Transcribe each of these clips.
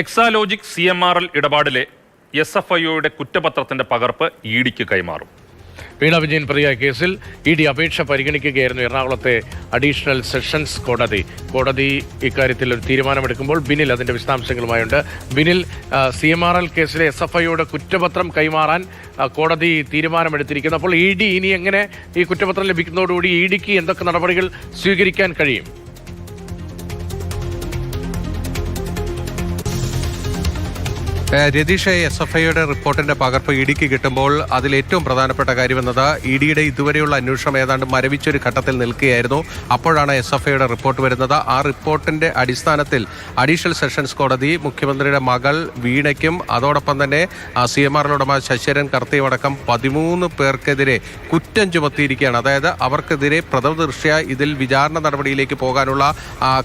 Exalogic CMRL ഇടപാടിലെ SFIയുടെ കുറ്റപത്രത്തിന്റെ പകർപ്പ് ഇഡിക്ക് കൈമാറും. വീണ വിജയൻ പ്രതിയായ കേസിൽ ഇഡി അപേക്ഷ പരിഗണിക്കുകയായിരുന്നു എറണാകുളത്തെ അഡീഷണൽ സെഷൻസ് കോടതി ഇക്കാര്യത്തിൽ ഒരു തീരുമാനമെടുക്കുമ്പോൾ ബിനിൽ അതിന്റെ വിശദാംശങ്ങളുമായുണ്ട്. ബിനിൽ, CMRL കേസിലെ SFIയുടെ കുറ്റപത്രം കൈമാറാൻ കോടതി തീരുമാനമെടുത്തിരിക്കുന്നു. അപ്പോൾ ഇഡി ഇനി എങ്ങനെ ഈ കുറ്റപത്രം ലഭിക്കുന്നതോടുകൂടി ഇഡിക്ക് എന്തൊക്കെ നടപടികൾ സ്വീകരിക്കാൻ കഴിയും? രതീഷ്, SFIയുടെ റിപ്പോർട്ടിന്റെ പകർപ്പ് ഇഡിക്ക് കിട്ടുമ്പോൾ അതിൽ ഏറ്റവും പ്രധാനപ്പെട്ട കാര്യമെന്നത് ഇഡിയുടെ ഇതുവരെയുള്ള അന്വേഷണം ഏതാണ്ട് മരവിച്ചൊരു ഘട്ടത്തിൽ നിൽക്കുകയായിരുന്നു. അപ്പോഴാണ് SFIയുടെ റിപ്പോർട്ട് വരുന്നത്. ആ റിപ്പോർട്ടിന്റെ അടിസ്ഥാനത്തിൽ അഡീഷണൽ സെഷൻസ് കോടതി മുഖ്യമന്ത്രിയുടെ മകൾ വീണയ്ക്കും അതോടൊപ്പം തന്നെ CMRL ഉടമ ശശിധരൻ കർത്തിയുമടക്കം 13 പേർക്കെതിരെ കുറ്റം ചുമത്തിയിരിക്കുകയാണ്. അതായത് അവർക്കെതിരെ പ്രഥമദൃഷ്ട്യാ ഇതിൽ വിചാരണ നടപടിയിലേക്ക് പോകാനുള്ള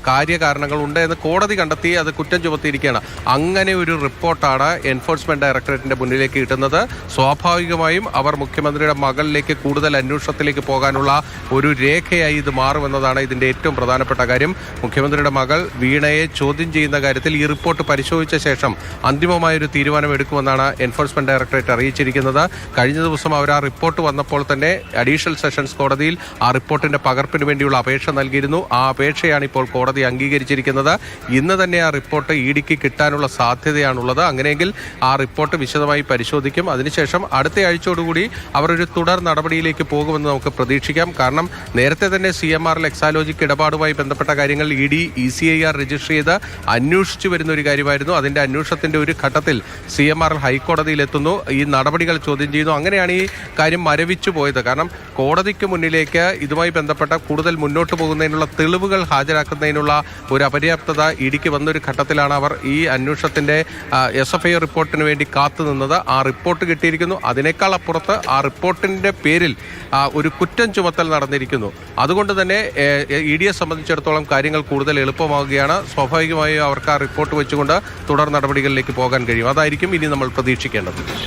കാര്യകാരണങ്ങൾ ഉണ്ട് എന്ന് കോടതി കണ്ടെത്തി അത് കുറ്റം ചുമത്തിയിരിക്കുകയാണ്. അങ്ങനെ ഒരു റിപ്പോർട്ടാണ് എൻഫോഴ്സ്മെന്റ് ഡയറക്ടറേറ്റിന്റെ മുന്നിലേക്ക് കിട്ടുന്നത്. സ്വാഭാവികമായും അവർ മുഖ്യമന്ത്രിയുടെ മകളിലേക്ക് കൂടുതൽ അന്വേഷണത്തിലേക്ക് പോകാനുള്ള ഒരു രേഖയായി ഇത് മാറുമെന്നതാണ് ഇതിന്റെ ഏറ്റവും പ്രധാനപ്പെട്ട കാര്യം. മുഖ്യമന്ത്രിയുടെ മകൾ വീണയെ ചോദ്യം ചെയ്യുന്ന കാര്യത്തിൽ ഈ റിപ്പോർട്ട് പരിശോധിച്ച ശേഷം അന്തിമമായൊരു തീരുമാനം എടുക്കുമെന്നാണ് എൻഫോഴ്സ്മെന്റ് ഡയറക്ടറേറ്റ് അറിയിച്ചിരിക്കുന്നത്. കഴിഞ്ഞ ദിവസം അവർ ആ റിപ്പോർട്ട് വന്നപ്പോൾ തന്നെ അഡീഷണൽ സെഷൻസ് കോടതിയിൽ ആ റിപ്പോർട്ടിന്റെ പകർപ്പിന് വേണ്ടിയുള്ള അപേക്ഷ നൽകിയിരുന്നു. ആ അപേക്ഷയാണ് ഇപ്പോൾ കോടതി അംഗീകരിച്ചിരിക്കുന്നത്. ഇന്ന് തന്നെ ആ റിപ്പോർട്ട് ഇഡിക്ക് കിട്ടാനുള്ള സാധ്യതയാണുള്ളത്. അങ്ങനെയെങ്കിൽ ആ റിപ്പോർട്ട് വിശദമായി പരിശോധിക്കും. അതിനുശേഷം അടുത്ത ആഴ്ചയോടുകൂടി അവർ ഒരു തുടർ നടപടിയിലേക്ക് പോകുമെന്ന് നമുക്ക് പ്രതീക്ഷിക്കാം. കാരണം നേരത്തെ തന്നെ CMRL എക്സാലോജിക് ഇടപാടുമായി ബന്ധപ്പെട്ട കാര്യങ്ങൾ ഇഡി ECIR രജിസ്റ്റർ ചെയ്ത് അന്വേഷിച്ചു വരുന്ന ഒരു കാര്യമായിരുന്നു. അതിന്റെ അന്വേഷണത്തിന്റെ ഒരു ഘട്ടത്തിൽ CMRL ഹൈക്കോടതിയിലെത്തുന്നു, ഈ നടപടികൾ ചോദ്യം ചെയ്യുന്നു. അങ്ങനെയാണ് ഈ കാര്യം മരവിച്ചു പോയത്. കാരണം കോടതിക്ക് മുന്നിലേക്ക് ഇതുമായി ബന്ധപ്പെട്ട കൂടുതൽ മുന്നോട്ട് പോകുന്നതിനുള്ള തെളിവുകൾ ഹാജരാക്കുന്നതിനുള്ള ഒരു അപര്യാപ്തത ഇഡിക്ക് വന്നൊരു ഘട്ടത്തിലാണ് അവർ ഈ അന്വേഷണത്തിന്റെ SFI റിപ്പോർട്ടിന് വേണ്ടി കാത്തുനിന്നത്. ആ റിപ്പോർട്ട് കിട്ടിയിരിക്കുന്നു. അതിനേക്കാൾ അപ്പുറത്ത് ആ റിപ്പോർട്ടിന്റെ പേരിൽ ഒരു കുറ്റം ചുമത്തൽ നടന്നിരിക്കുന്നു. അതുകൊണ്ട് തന്നെ ഇഡിയെ സംബന്ധിച്ചിടത്തോളം കാര്യങ്ങൾ കൂടുതൽ എളുപ്പമാവുകയാണ്. സ്വാഭാവികമായും അവർക്ക് ആ റിപ്പോർട്ട് വെച്ചുകൊണ്ട് തുടർ നടപടികളിലേക്ക് പോകാൻ കഴിയും. അതായിരിക്കും ഇനി നമ്മൾ പ്രതീക്ഷിക്കേണ്ടത്.